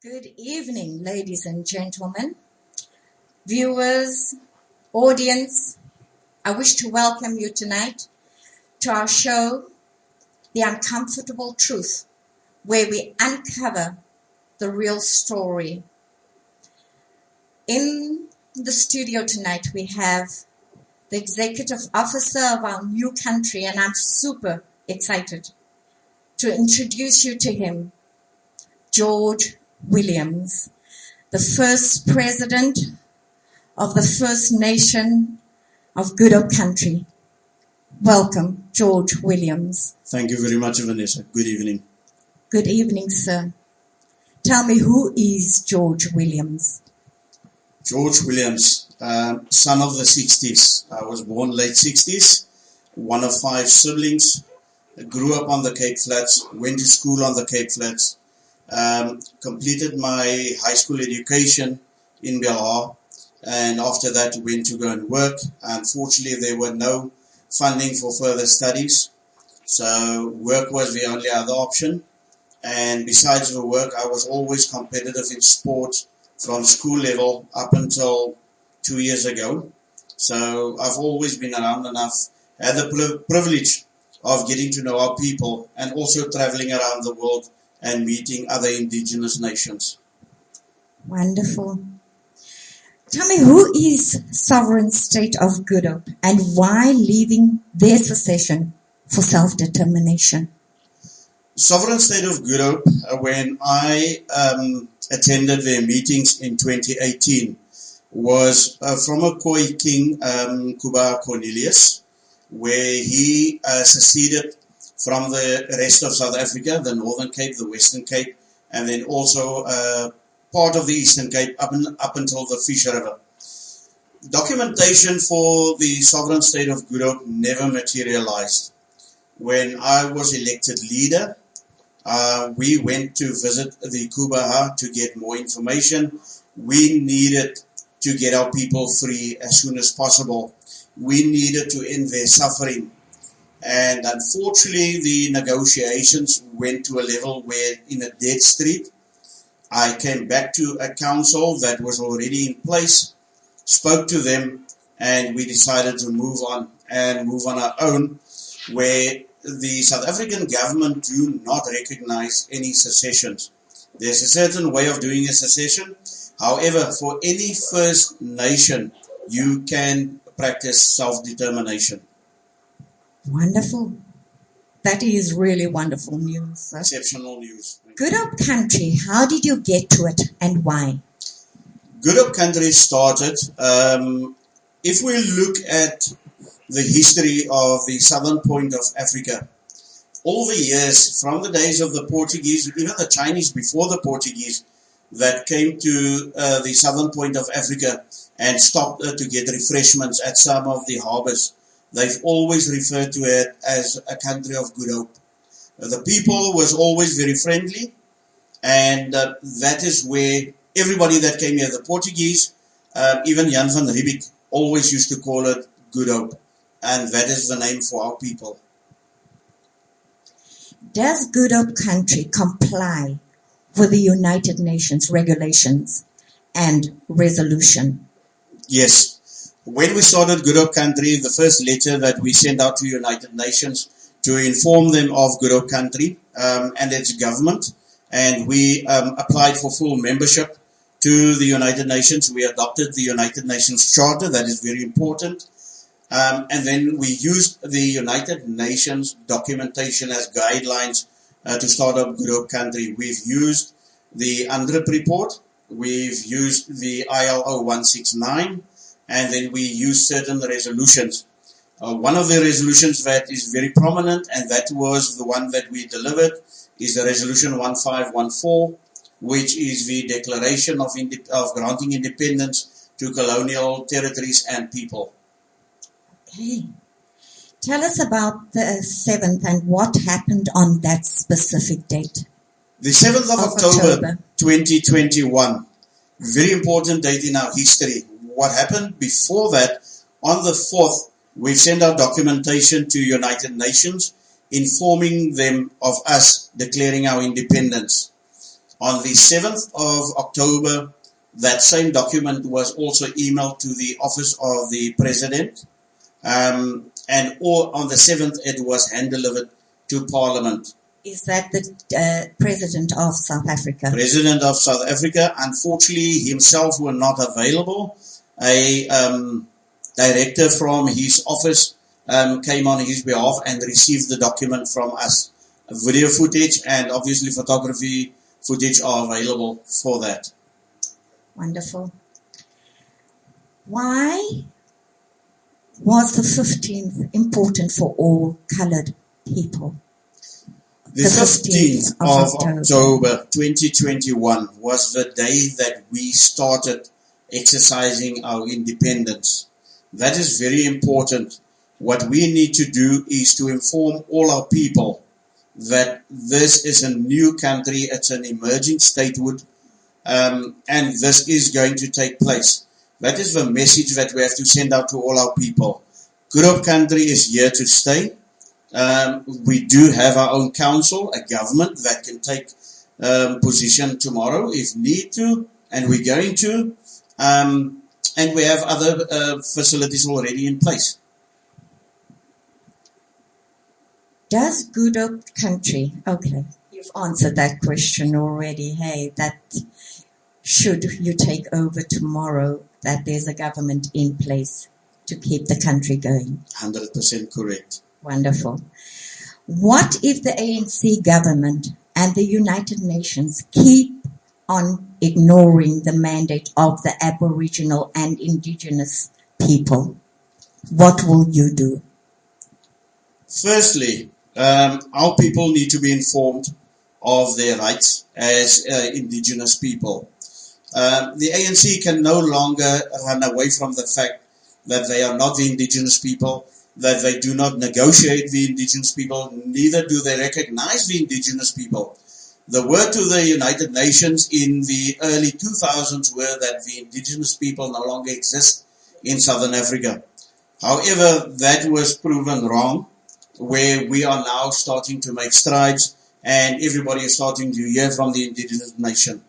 Good evening, ladies and gentlemen, viewers, audience. I wish to welcome you tonight to our show, The Uncomfortable Truth, where we uncover the real story. In the studio tonight, we have the executive officer of our new country, and I'm super excited to introduce you to him, George Williams, the first president of the First Nation of GoodHope country. Welcome, George Williams. Thank you very much, Vanessa. Good evening. Good evening, sir. Tell me, who is George Williams? George Williams, son of the 60s. I was born late 60s, one of 5 siblings. Grew up on the Cape Flats, went to school on the Cape Flats. Completed my high school education in Belhar, and after that went to go and work. Unfortunately, there were no funding for further studies, so work was the only other option. And besides the work, I was always competitive in sport from school level up until 2 years ago. So I've always been around enough, had the privilege of getting to know our people and also traveling around the world and meeting other indigenous nations. Wonderful. Tell me, who is sovereign state of GoodHope and why leaving their secession for self-determination? Sovereign state of GoodHope, when I attended their meetings in 2018, was from a Khoi king, Kuba Cornelius, where he seceded from the rest of South Africa, the Northern Cape, the Western Cape, and then also part of the Eastern Cape up until the Fish River. Documentation for the sovereign state of GoodHope never materialized. When I was elected leader, we went to visit the Kubaha to get more information. We needed to get our people free as soon as possible. We needed to end their suffering. And unfortunately, the negotiations went to a level where in a dead street. I came back to a council that was already in place, spoke to them, and we decided to move on our own, where the South African government do not recognize any secessions. There's a certain way of doing a secession. However, for any First Nation, you can practice self-determination. Wonderful. That is really wonderful news, sir. Exceptional news. GoodHope country, how did you get to it and why? GoodHope country started, if we look at the history of the southern point of Africa, all the years from the days of the Portuguese, even the Chinese before the Portuguese, that came to the southern point of Africa and stopped to get refreshments at some of the harbors, they've always referred to it as a country of GoodHope. The people was always very friendly, and that is where everybody that came here, the Portuguese, even Jan van Riebeeck, always used to call it GoodHope, and that is the name for our people. Does GoodHope country comply with the United Nations regulations and resolution? Yes. When we started GoodHope country, the first letter that we sent out to United Nations to inform them of GoodHope country and its government, and we applied for full membership to the United Nations. We adopted the United Nations Charter, that is very important, and then we used the United Nations documentation as guidelines to start up GoodHope country. We've used the UNDRIP report, we've used the ILO 169, and then we use certain resolutions. One of the resolutions that is very prominent, and that was the one that we delivered, is the resolution 1514, which is the declaration of granting independence to colonial territories and people. Okay. Tell us about the 7th and what happened on that specific date. The 7th of October 2021, very important date in our history. What happened before that, on the 4th, we've sent out documentation to United Nations informing them of us declaring our independence. On the 7th of October, that same document was also emailed to the office of the president, and on the 7th it was hand-delivered to Parliament. Is that the President of South Africa? President of South Africa, unfortunately, himself were not available. A director from his office came on his behalf and received the document from us. Video footage and obviously photography footage are available for that. Wonderful. Why was the 15th important for all coloured people? The 15th of October 2021 was the day that we started exercising our independence. That is very important. What we need to do is to inform all our people that this is a new country, it's an emerging statehood, and this is going to take place. That is the message that we have to send out to all our people. GoodHope country is here to stay. We do have our own council, a government that can take position tomorrow if need to, and we're going to. And we have other facilities already in place. Does GoodHope country, okay, you've answered that question already, hey, that should you take over tomorrow, that there's a government in place to keep the country going? 100% correct. Wonderful. What if the ANC government and the United Nations keep on ignoring the mandate of the Aboriginal and Indigenous people? What will you do? Firstly, our people need to be informed of their rights as indigenous people. The ANC can no longer run away from the fact that they are not the indigenous people, that they do not negotiate the indigenous people, neither do they recognize the indigenous people. The word to the United Nations in the early 2000s were that the indigenous people no longer exist in Southern Africa. However, that was proven wrong, where we are now starting to make strides and everybody is starting to hear from the indigenous nation.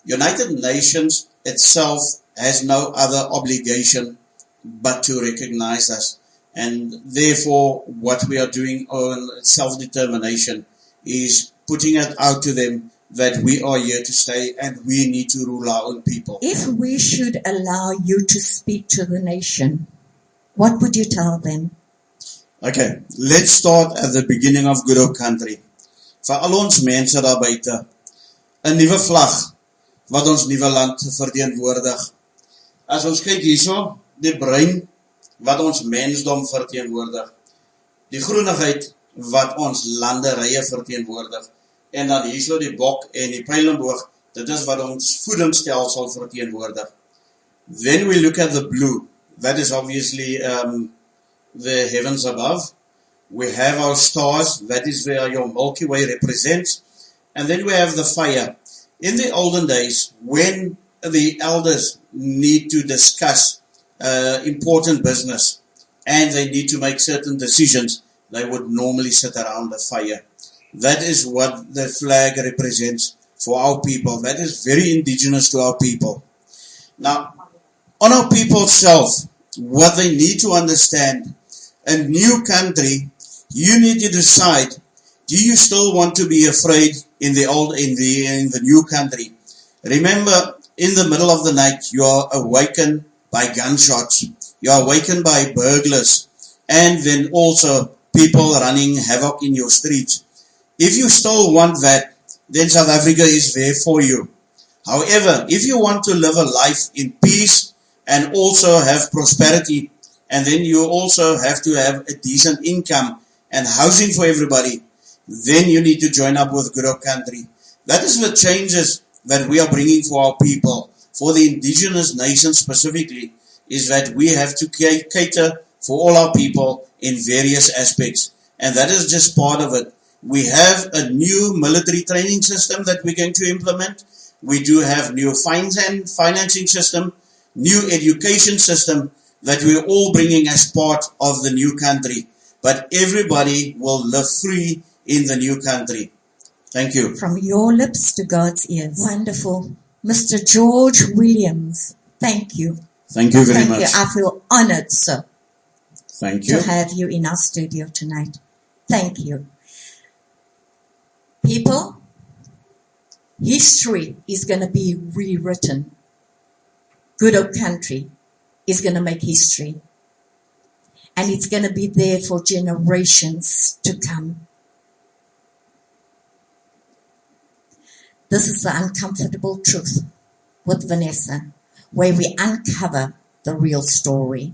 United Nations itself has no other obligation but to recognize us. And therefore, what we are doing on self-determination is putting it out to them that we are here to stay and we need to rule our own people. If we should allow you to speak to the nation, what would you tell them? Okay, let's start at the beginning of GoodHope country. Vir al ons mense daar buite, 'n nuwe vlag wat ons nuwe land verteenwoordig. As ons kyk hierso, die brein wat ons mensdom verteenwoordig, die groenigheid wat ons landerye verteenwoordig, en dan hierso die bok en die pylenboog, dit is wat ons voedingsstelsel verteenwoordig. Then we look at the blue, that is obviously the heavens above. We have our stars, that is where your Milky Way represents, and then we have the fire. In the olden days, when the elders need to discuss important business and they need to make certain decisions, they would normally sit around the fire. That is what the flag represents for our people. That is very indigenous to our people. Now, on our people self, what they need to understand, a new country, you need to decide, do you still want to be afraid in the new country? Remember, in the middle of the night, you are awakened by gunshots. You are awakened by burglars. And then also people running havoc in your streets. If you still want that, then South Africa is there for you. However, if you want to live a life in peace and also have prosperity, and then you also have to have a decent income and housing for everybody, then you need to join up with GoodHope country. That is the changes that we are bringing for our people, for the indigenous nations specifically, is that we have to cater for all our people in various aspects. And that is just part of it. We have a new military training system that we're going to implement. We do have new financing system, new education system that we're all bringing as part of the new country. But everybody will live free in the new country. Thank you. From your lips to God's ears. Wonderful. Mr. George Williams, thank you. Thank you very much. Thank you. I feel honored, sir. Thank you. To have you in our studio tonight. Thank you. People, history is going to be rewritten. GoodHope country is going to make history. And it's going to be there for generations to come. This is the uncomfortable truth with Vanessa, where we uncover the real story.